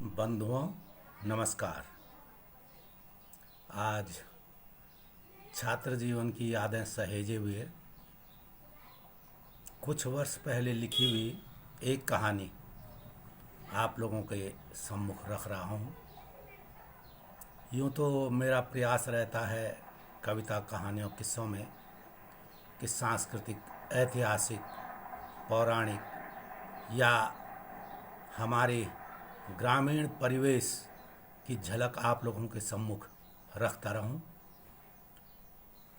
बंधुओं नमस्कार। आज छात्र जीवन की यादें सहेजे हुए कुछ वर्ष पहले लिखी हुई एक कहानी आप लोगों के सम्मुख रख रहा हूँ। यूँ तो मेरा प्रयास रहता है कविता कहानियों किस्सों में कि सांस्कृतिक, ऐतिहासिक, पौराणिक या हमारे ग्रामीण परिवेश की झलक आप लोगों के सम्मुख रखता रहूं।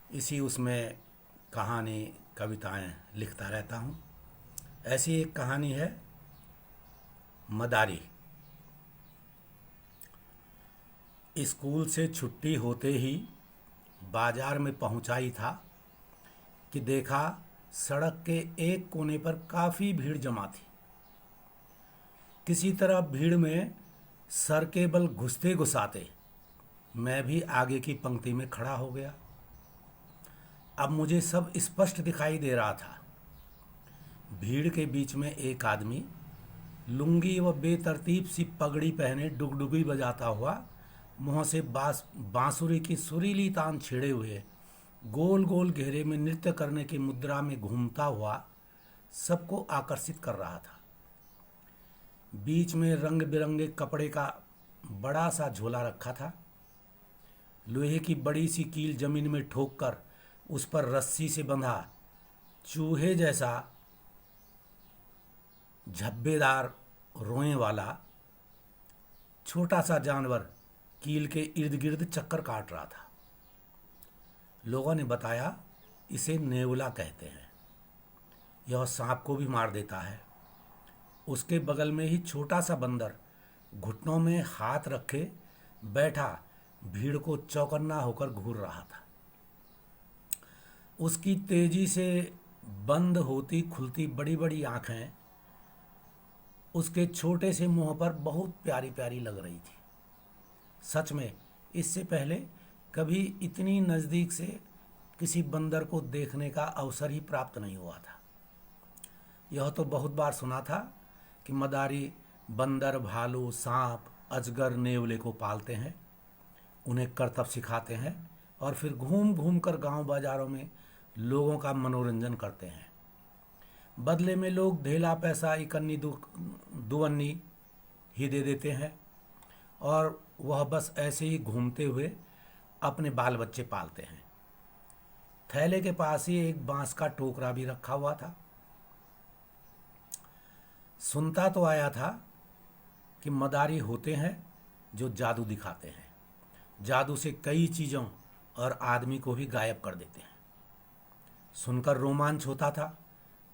इसी उसमें कहानी कविताएं लिखता रहता हूं। ऐसी एक कहानी है मदारी। स्कूल से छुट्टी होते ही बाजार में पहुंचा ही था कि देखा सड़क के एक कोने पर काफ़ी भीड़ जमा थी। किसी तरह भीड़ में सर के बल घुसते घुसाते मैं भी आगे की पंक्ति में खड़ा हो गया। अब मुझे सब स्पष्ट दिखाई दे रहा था। भीड़ के बीच में एक आदमी लुंगी व बेतरतीब सी पगड़ी पहने डुगडुगी बजाता हुआ मुंह से बांसुरी की सुरीली तान छेड़े हुए गोल गोल घेरे में नृत्य करने की मुद्रा में घूमता हुआ सबको आकर्षित कर रहा था। बीच में रंग बिरंगे कपड़े का बड़ा सा झोला रखा था। लोहे की बड़ी सी कील जमीन में ठोक कर उस पर रस्सी से बंधा चूहे जैसा झब्बेदार रोए वाला छोटा सा जानवर कील के इर्द गिर्द चक्कर काट रहा था। लोगों ने बताया इसे नेवला कहते हैं। यह सांप को भी मार देता है। उसके बगल में ही छोटा सा बंदर घुटनों में हाथ रखे बैठा भीड़ को चौकन्ना होकर घूर रहा था। उसकी तेजी से बंद होती खुलती बड़ी बड़ी आंखें उसके छोटे से मुंह पर बहुत प्यारी प्यारी लग रही थी। सच में इससे पहले कभी इतनी नज़दीक से किसी बंदर को देखने का अवसर ही प्राप्त नहीं हुआ था। यह तो बहुत बार सुना था कि मदारी बंदर, भालू, सांप, अजगर, नेवले को पालते हैं, उन्हें करतब सिखाते हैं और फिर घूम घूम कर गाँव बाजारों में लोगों का मनोरंजन करते हैं। बदले में लोग ढेला पैसा, इकन्नी दुवन्नी ही दे देते हैं और वह बस ऐसे ही घूमते हुए अपने बाल बच्चे पालते हैं। थैले के पास ही एक बांस का टोकरा भी रखा हुआ था। सुनता तो आया था कि मदारी होते हैं जो जादू दिखाते हैं, जादू से कई चीज़ों और आदमी को भी गायब कर देते हैं। सुनकर रोमांच होता था,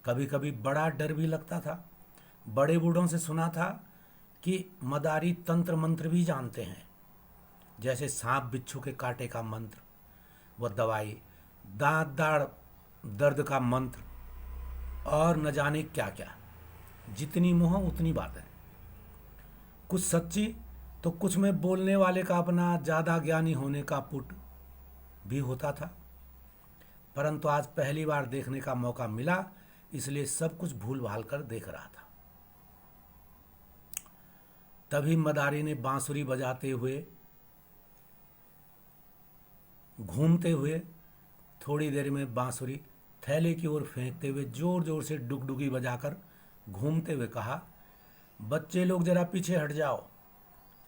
कभी कभी बड़ा डर भी लगता था। बड़े बूढ़ों से सुना था कि मदारी तंत्र मंत्र भी जानते हैं, जैसे सांप बिच्छू के कांटे का मंत्र, व दवाई, दांत दाढ़ दर्द का मंत्र और न जाने क्या क्या। जितनी मुँह उतनी बातें, कुछ सच्ची तो कुछ में बोलने वाले का अपना ज़्यादा ज्ञानी होने का पुट भी होता था। परंतु आज पहली बार देखने का मौका मिला, इसलिए सब कुछ भूल भाल कर देख रहा था। तभी मदारी ने बांसुरी बजाते हुए घूमते हुए थोड़ी देर में बांसुरी थैले की ओर फेंकते हुए जोर जोर से डुगडुगी बजाकर घूमते हुए कहा, बच्चे लोग जरा पीछे हट जाओ,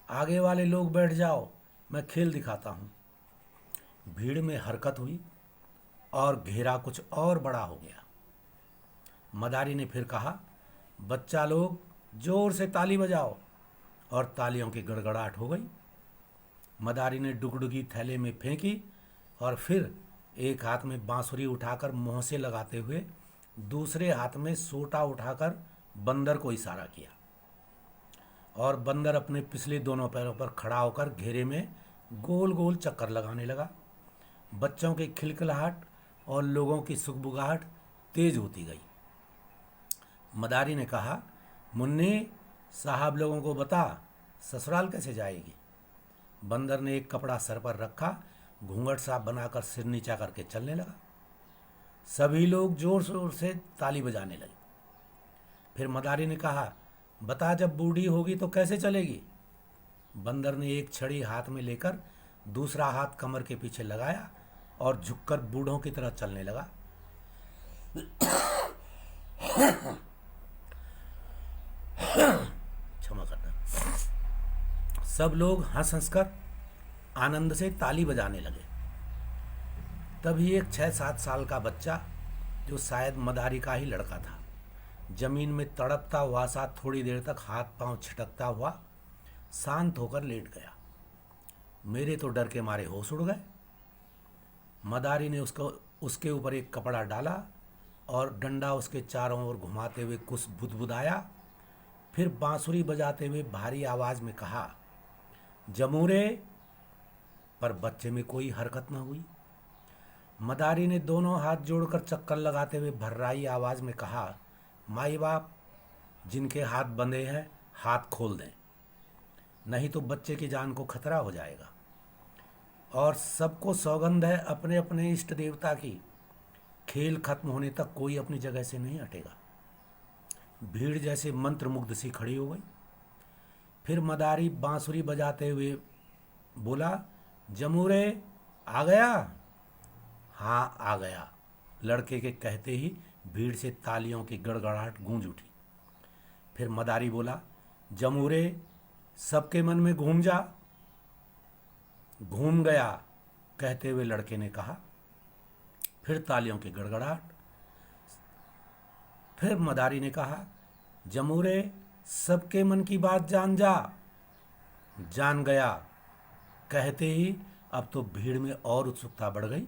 आगे वाले लोग बैठ जाओ, मैं खेल दिखाता हूँ। भीड़ में हरकत हुई और घेरा कुछ और बड़ा हो गया। मदारी ने फिर कहा, बच्चा लोग जोर से ताली बजाओ, और तालियों की गड़गड़ाहट हो गई। मदारी ने डुगडुगी थैले में फेंकी और फिर एक हाथ में बांसुरी उठाकर मुंह से लगाते हुए दूसरे हाथ में सोटा उठाकर बंदर को इशारा किया और बंदर अपने पिछले दोनों पैरों पर खड़ा होकर घेरे में गोल गोल चक्कर लगाने लगा। बच्चों की खिलखिलाहट और लोगों की सुगबुगाहट तेज होती गई। मदारी ने कहा, मुन्नी, साहब लोगों को बता ससुराल कैसे जाएगी। बंदर ने एक कपड़ा सर पर रखा, घूंघट सा बनाकर सिर नीचा करके चलने लगा। सभी लोग जोर शोर से ताली बजाने लगे। फिर मदारी ने कहा, बता जब बूढ़ी होगी तो कैसे चलेगी। बंदर ने एक छड़ी हाथ में लेकर दूसरा हाथ कमर के पीछे लगाया और झुककर बूढ़ों की तरह चलने लगा। क्षमा करना। सब लोग हंस हंसकर आनंद से ताली बजाने लगे। तभी एक 6-7 साल का बच्चा, जो शायद मदारी का ही लड़का था, जमीन में तड़पता हुआ सा थोड़ी देर तक हाथ पांव छिटकता हुआ शांत होकर लेट गया। मेरे तो डर के मारे होश उड़ गए। मदारी ने उसके ऊपर एक कपड़ा डाला और डंडा उसके चारों ओर घुमाते हुए कुछ बुदबुदाया। फिर बांसुरी बजाते हुए भारी आवाज में कहा, जमूरे। पर बच्चे में कोई हरकत न हुई। मदारी ने दोनों हाथ जोड़कर चक्कर लगाते हुए भर्राई आवाज में कहा, माई बाप, जिनके हाथ बंधे हैं हाथ खोल दें, नहीं तो बच्चे की जान को खतरा हो जाएगा। और सबको सौगंध है अपने अपने इष्ट देवता की, खेल खत्म होने तक कोई अपनी जगह से नहीं हटेगा। भीड़ जैसे मंत्रमुग्ध सी खड़ी हो गई। फिर मदारी बांसुरी बजाते हुए बोला, जमूरे आ गया। हाँ आ गया, लड़के के कहते ही भीड़ से तालियों की गड़गड़ाहट गूंज उठी। फिर मदारी बोला, जमूरे, सबके मन में घूम जा। घूम गया, कहते हुए लड़के ने कहा। फिर तालियों की गड़गड़ाहट। फिर मदारी ने कहा, जमूरे, सबके मन की बात जान जा। जान गया, कहते ही अब तो भीड़ में और उत्सुकता बढ़ गई।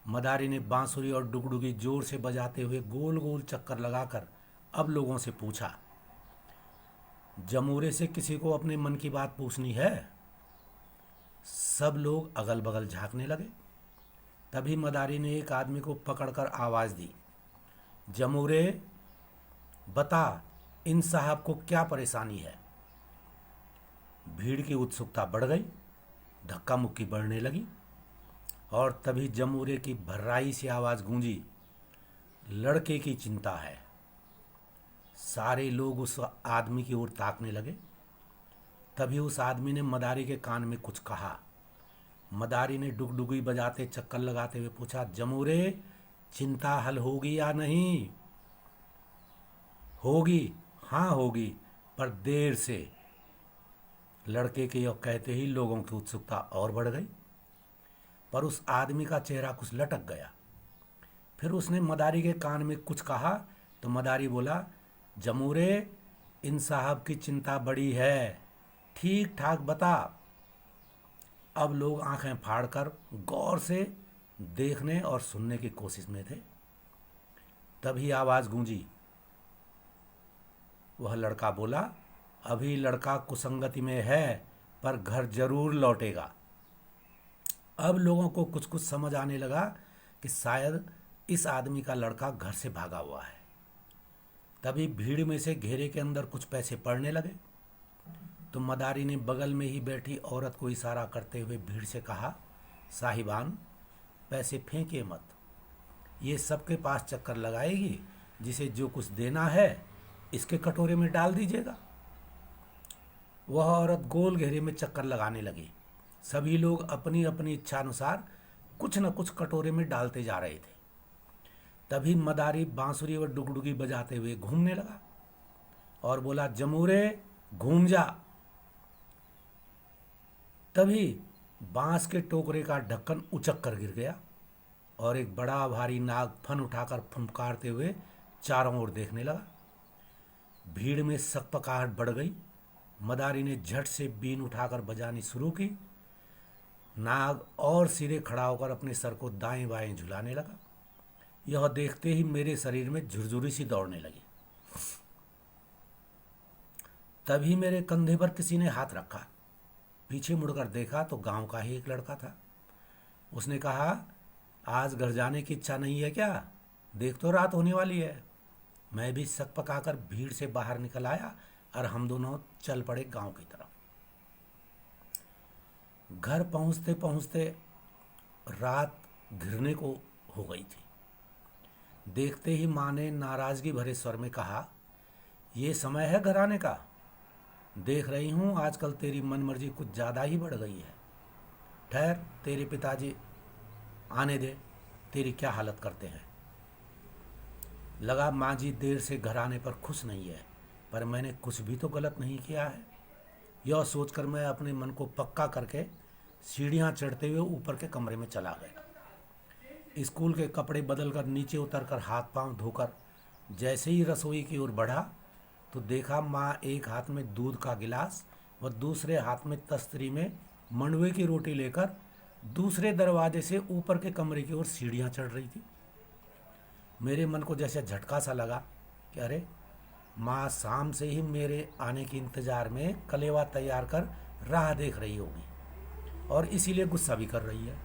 मदारी ने बांसुरी और डुगडुगी जोर से बजाते हुए गोल गोल चक्कर लगाकर अब लोगों से पूछा, जमूरे से किसी को अपने मन की बात पूछनी है? सब लोग अगल बगल झांकने लगे। तभी मदारी ने एक आदमी को पकड़कर आवाज दी, जमूरे, बता, इन साहब को क्या परेशानी है? भीड़ की उत्सुकता बढ़ गई, धक्का मुक्की बढ़ने लगी। और तभी जमूरे की भर्राई सी आवाज गूंजी, लड़के की चिंता है। सारे लोग उस आदमी की ओर ताकने लगे। तभी उस आदमी ने मदारी के कान में कुछ कहा। मदारी ने डुगडुगी बजाते चक्कर लगाते हुए पूछा, जमूरे, चिंता हल होगी या नहीं? होगी, हाँ होगी, पर देर से। लड़के के यह कहते ही लोगों की उत्सुकता और बढ़ गई। पर उस आदमी का चेहरा कुछ लटक गया। फिर उसने मदारी के कान में कुछ कहा तो मदारी बोला, जमूरे, इन साहब की चिंता बड़ी है, ठीक ठाक बता। अब लोग आंखें फाड़कर गौर से देखने और सुनने की कोशिश में थे। तभी आवाज गूंजी। वह लड़का बोला, अभी लड़का कुसंगति में है, पर घर जरूर लौटेगा। अब लोगों को कुछ कुछ समझ आने लगा कि शायद इस आदमी का लड़का घर से भागा हुआ है। तभी भीड़ में से घेरे के अंदर कुछ पैसे पड़ने लगे। तो मदारी ने बगल में ही बैठी औरत को इशारा करते हुए भीड़ से कहा, साहिबान, पैसे फेंकिए मत, ये सबके पास चक्कर लगाएगी, जिसे जो कुछ देना है इसके कटोरे में डाल दीजिएगा। वह औरत गोल घेरे में चक्कर लगाने लगी। सभी लोग अपनी अपनी इच्छा अनुसार कुछ न कुछ कटोरे में डालते जा रहे थे। तभी मदारी बांसुरी और डुगडुगी बजाते हुए घूमने लगा और बोला, जमूरे, घूम जा। तभी बांस के टोकरे का ढक्कन उचक कर गिर गया और एक बड़ा भारी नाग फन उठाकर फुंकारते हुए चारों ओर देखने लगा। भीड़ में सकपकाहट बढ़ गई। मदारी ने झट से बीन उठाकर बजानी शुरू की। नाग और सिरे खड़ा होकर अपने सर को दाएं बाएं झुलाने लगा। यह देखते ही मेरे शरीर में झुरझुरी सी दौड़ने लगी। तभी मेरे कंधे पर किसी ने हाथ रखा। पीछे मुड़कर देखा तो गांव का ही एक लड़का था। उसने कहा, आज घर जाने की इच्छा नहीं है क्या? देख तो रात होने वाली है। मैं भी सक पकाकर भीड़ से बाहर निकल आया और हम दोनों चल पड़े गांव की तरफ। घर पहुंचते पहुंचते रात घिरने को हो गई थी। देखते ही माँ ने नाराजगी भरे स्वर में कहा, ये समय है घर आने का? देख रही हूँ आजकल तेरी मनमर्जी कुछ ज़्यादा ही बढ़ गई है। ठहर, तेरे पिताजी आने दे, तेरी क्या हालत करते हैं। लगा माँ जी देर से घर आने पर खुश नहीं है, पर मैंने कुछ भी तो गलत नहीं किया है। यह सोचकर मैं अपने मन को पक्का करके सीढ़ियाँ चढ़ते हुए ऊपर के कमरे में चला गया। स्कूल के कपड़े बदलकर नीचे उतरकर हाथ पांव धोकर जैसे ही रसोई की ओर बढ़ा तो देखा माँ एक हाथ में दूध का गिलास व दूसरे हाथ में तस्तरी में मंडुए की रोटी लेकर दूसरे दरवाजे से ऊपर के कमरे की ओर सीढ़ियाँ चढ़ रही थी। मेरे मन को जैसे झटका सा लगा कि अरे, माँ शाम से ही मेरे आने के इंतजार में कलेवा तैयार कर राह देख रही होगी और इसीलिए गुस्सा भी कर रही है।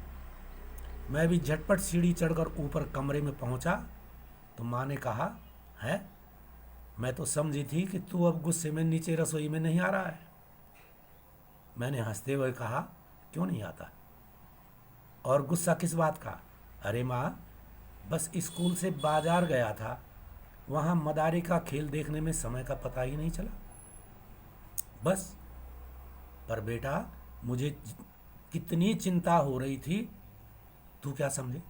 मैं भी झटपट सीढ़ी चढ़कर ऊपर कमरे में पहुंचा तो माँ ने कहा, है, मैं तो समझी थी कि तू अब गुस्से में नीचे रसोई में नहीं आ रहा है। मैंने हंसते हुए कहा, क्यों नहीं आता, और गुस्सा किस बात का। अरे माँ, बस स्कूल से बाजार गया था, वहाँ मदारी का खेल देखने में समय का पता ही नहीं चला, बस। पर बेटा, मुझे कितनी चिंता हो रही थी, तू क्या समझे।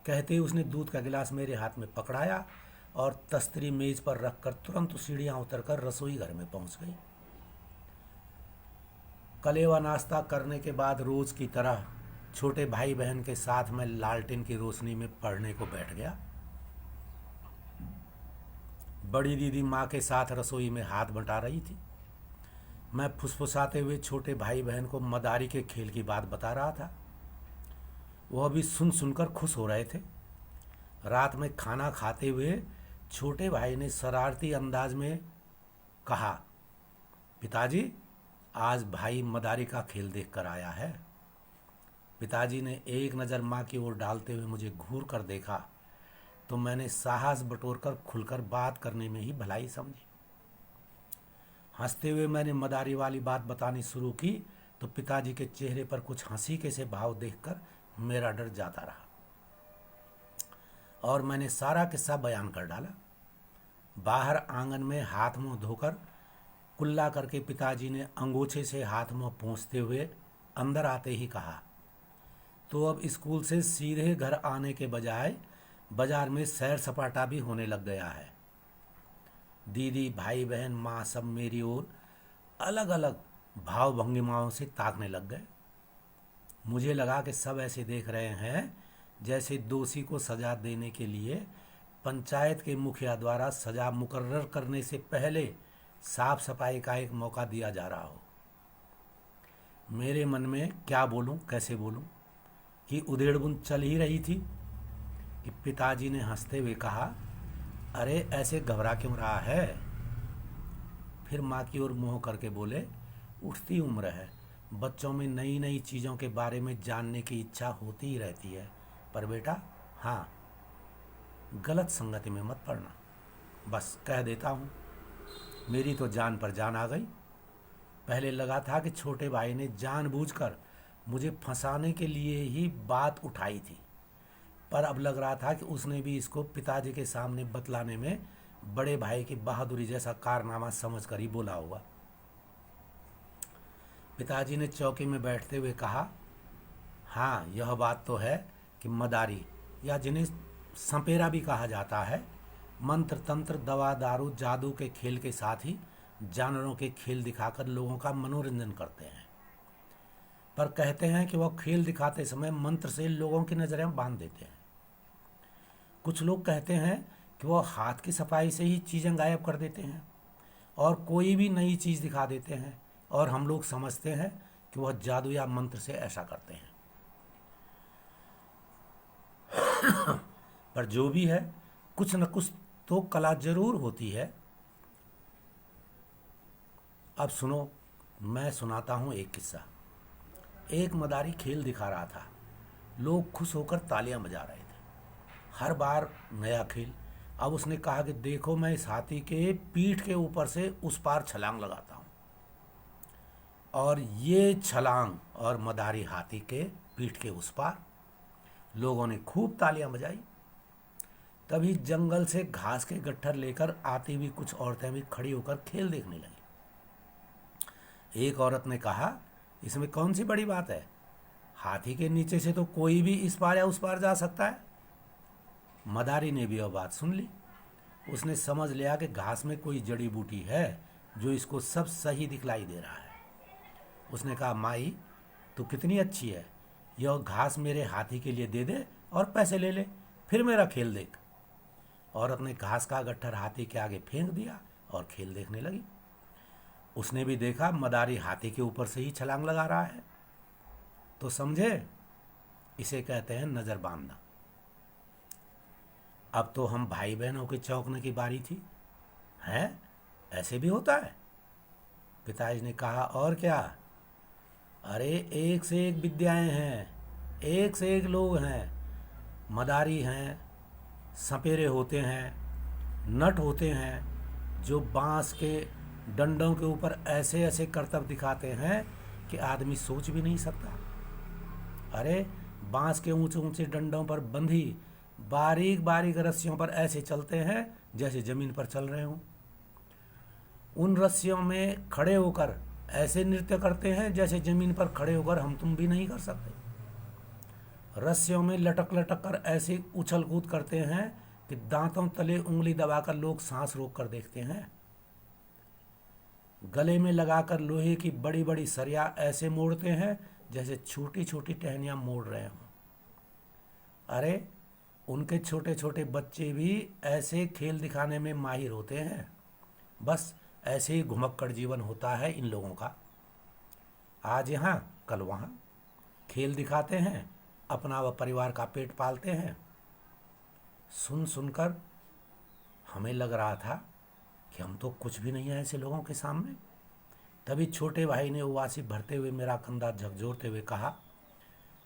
कहते ही उसने दूध का गिलास मेरे हाथ में पकड़ाया और तस्तरी मेज पर रखकर तुरंत सीढ़ियाँ उतरकर रसोई घर में पहुंच गई। कलेवा नाश्ता करने के बाद रोज की तरह छोटे भाई बहन के साथ मैं लालटेन की रोशनी में पढ़ने को बैठ गया। बड़ी दीदी माँ के साथ रसोई में हाथ बटा रही थी। मैं फुसफुसाते हुए छोटे भाई बहन को मदारी के खेल की बात बता रहा था। वह भी सुन सुनकर खुश हो रहे थे। रात में खाना खाते हुए छोटे भाई ने शरारती अंदाज में कहा, पिताजी, आज भाई मदारी का खेल देख कर आया है। पिताजी ने एक नज़र माँ की ओर डालते हुए मुझे घूर कर देखा तो मैंने साहस बटोरकर खुलकर बात करने में ही भलाई समझी। हंसते हुए मैंने मदारी वाली बात बतानी शुरू की तो पिताजी के चेहरे पर कुछ हंसी के से भाव देखकर मेरा डर जाता रहा और मैंने सारा किस्सा बयान कर डाला। बाहर आंगन में हाथ मुंह धोकर कुल्ला करके पिताजी ने अंगोछे से हाथ मुंह पोंछते हुए अंदर आते ही कहा, तो अब स्कूल से सीधे घर आने के बजाय बाजार में सैर सपाटा भी होने लग गया है। दीदी, भाई बहन, माँ सब मेरी ओर अलग अलग भाव भंगिमाओं से ताकने लग गए। मुझे लगा कि सब ऐसे देख रहे हैं जैसे दोषी को सजा देने के लिए पंचायत के मुखिया द्वारा सजा मुकर्रर करने से पहले साफ सफाई का एक मौका दिया जा रहा हो। मेरे मन में क्या बोलूं, कैसे बोलूं कि उधेड़बुन चल ही रही थी कि पिताजी ने हंसते हुए कहा, अरे ऐसे घबरा क्यों रहा है। फिर माँ की ओर मुँह करके बोले, उठती उम्र है, बच्चों में नई नई चीज़ों के बारे में जानने की इच्छा होती ही रहती है, पर बेटा हाँ, गलत संगति में मत पड़ना। बस कह देता हूँ, मेरी तो जान पर जान आ गई। पहले लगा था कि छोटे भाई ने जानबूझकर मुझे फंसाने के लिए ही बात उठाई थी, पर अब लग रहा था कि उसने भी इसको पिताजी के सामने बतलाने में बड़े भाई की बहादुरी जैसा कारनामा समझकर ही बोला होगा। पिताजी ने चौकी में बैठते हुए कहा, हाँ, यह बात तो है कि मदारी, या जिन्हें संपेरा भी कहा जाता है, मंत्र तंत्र दवा दारू जादू के खेल के साथ ही जानवरों के खेल दिखाकर लोगों का मनोरंजन करते हैं। पर कहते हैं कि वह खेल दिखाते समय मंत्र से लोगों की नज़रें बांध देते हैं। कुछ लोग कहते हैं कि वह हाथ की सफाई से ही चीज़ें गायब कर देते हैं और कोई भी नई चीज़ दिखा देते हैं, और हम लोग समझते हैं कि वह जादू या मंत्र से ऐसा करते हैं। पर जो भी है, कुछ न कुछ तो कला जरूर होती है। अब सुनो, मैं सुनाता हूँ एक किस्सा। एक मदारी खेल दिखा रहा था। लोग खुश होकर तालियां बजा रहे थे। हर बार नया खेल। अब उसने कहा कि देखो, मैं इस हाथी के पीठ के ऊपर से उस पार छलांग लगाता हूँ, और ये छलांग और मदारी हाथी के पीठ के उस पार। लोगों ने खूब तालियां बजाई। तभी जंगल से घास के गट्ठर लेकर आती हुई कुछ औरतें भी खड़ी होकर खेल देखने लगी। एक औरत ने कहा, इसमें कौन सी बड़ी बात है, हाथी के नीचे से तो कोई भी इस पार या उस पार जा सकता है। मदारी ने भी वह बात सुन ली। उसने समझ लिया कि घास में कोई जड़ी बूटी है जो इसको सब सही दिखलाई दे रहा है। उसने कहा, माई तू कितनी अच्छी है, यह घास मेरे हाथी के लिए दे दे और पैसे ले ले, फिर मेरा खेल देख। औरत ने घास का गट्ठर हाथी के आगे फेंक दिया और खेल देखने लगी। उसने भी देखा मदारी हाथी के ऊपर से ही छलांग लगा रहा है। तो समझे, इसे कहते हैं नजर बांधना। अब तो हम भाई बहनों के चौंकने की बारी थी। हैं, ऐसे भी होता है? पिताजी ने कहा, और क्या, अरे एक से एक विद्याएं हैं, एक से एक लोग हैं। मदारी हैं, सपेरे होते हैं, नट होते हैं जो बांस के डंडों के ऊपर ऐसे ऐसे करतब दिखाते हैं कि आदमी सोच भी नहीं सकता। अरे बांस के ऊंचे ऊंचे डंडों पर बंधी बारीक बारीक रस्सियों पर ऐसे चलते हैं जैसे जमीन पर चल रहे हों। उन रस्सियों में खड़े होकर ऐसे नृत्य करते हैं जैसे जमीन पर खड़े होकर हम तुम भी नहीं कर सकते। रस्सियों में लटक लटक कर ऐसे उछल कूद करते हैं कि दांतों तले उंगली दबाकर लोग सांस रोक कर देखते हैं। गले में लगाकर लोहे की बड़ी बड़ी सरिया ऐसे मोड़ते हैं जैसे छोटी छोटी टहनियां मोड़ रहे हों। अरे उनके छोटे छोटे बच्चे भी ऐसे खेल दिखाने में माहिर होते हैं। बस ऐसे ही घुमक्कड़ जीवन होता है इन लोगों का, आज यहाँ कल वहाँ। खेल दिखाते हैं, अपना व परिवार का पेट पालते हैं। सुन सुनकर हमें लग रहा था कि हम तो कुछ भी नहीं है ऐसे लोगों के सामने। तभी छोटे भाई ने उबासी भरते हुए मेरा कंधा झकझोरते हुए कहा,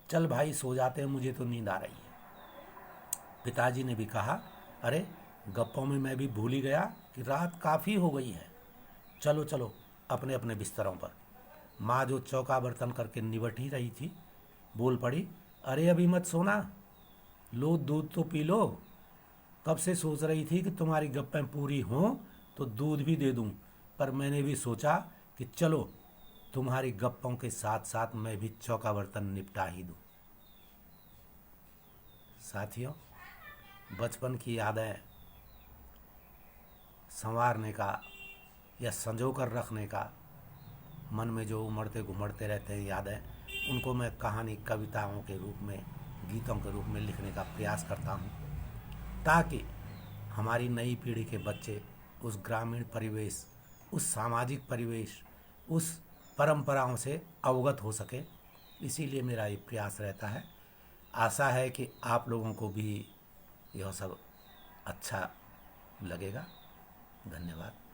चल भाई सो जाते हैं, मुझे तो नींद आ रही है। पिताजी ने भी कहा, अरे गप्पों में मैं भी भूल ही गया कि रात काफ़ी हो गई है, चलो चलो अपने अपने बिस्तरों पर। माँ जो चौका बर्तन करके निबट ही रही थी बोल पड़ी, अरे अभी मत सोना, लो दूध तो पी लो। कब से सोच रही थी कि तुम्हारी गप्पें पूरी हों तो दूध भी दे दूं, पर मैंने भी सोचा कि चलो तुम्हारी गप्पों के साथ साथ मैं भी चौका बर्तन निपटा ही दूं। साथियों, बचपन की यादें संवारने का या संजो कर रखने का, मन में जो उमड़ते घुमड़ते रहते हैं यादें, उनको मैं कहानी कविताओं के रूप में, गीतों के रूप में लिखने का प्रयास करता हूँ, ताकि हमारी नई पीढ़ी के बच्चे उस ग्रामीण परिवेश, उस सामाजिक परिवेश, उस परंपराओं से अवगत हो सके। इसीलिए मेरा ये प्रयास रहता है। आशा है कि आप लोगों को भी यह सब अच्छा लगेगा। धन्यवाद।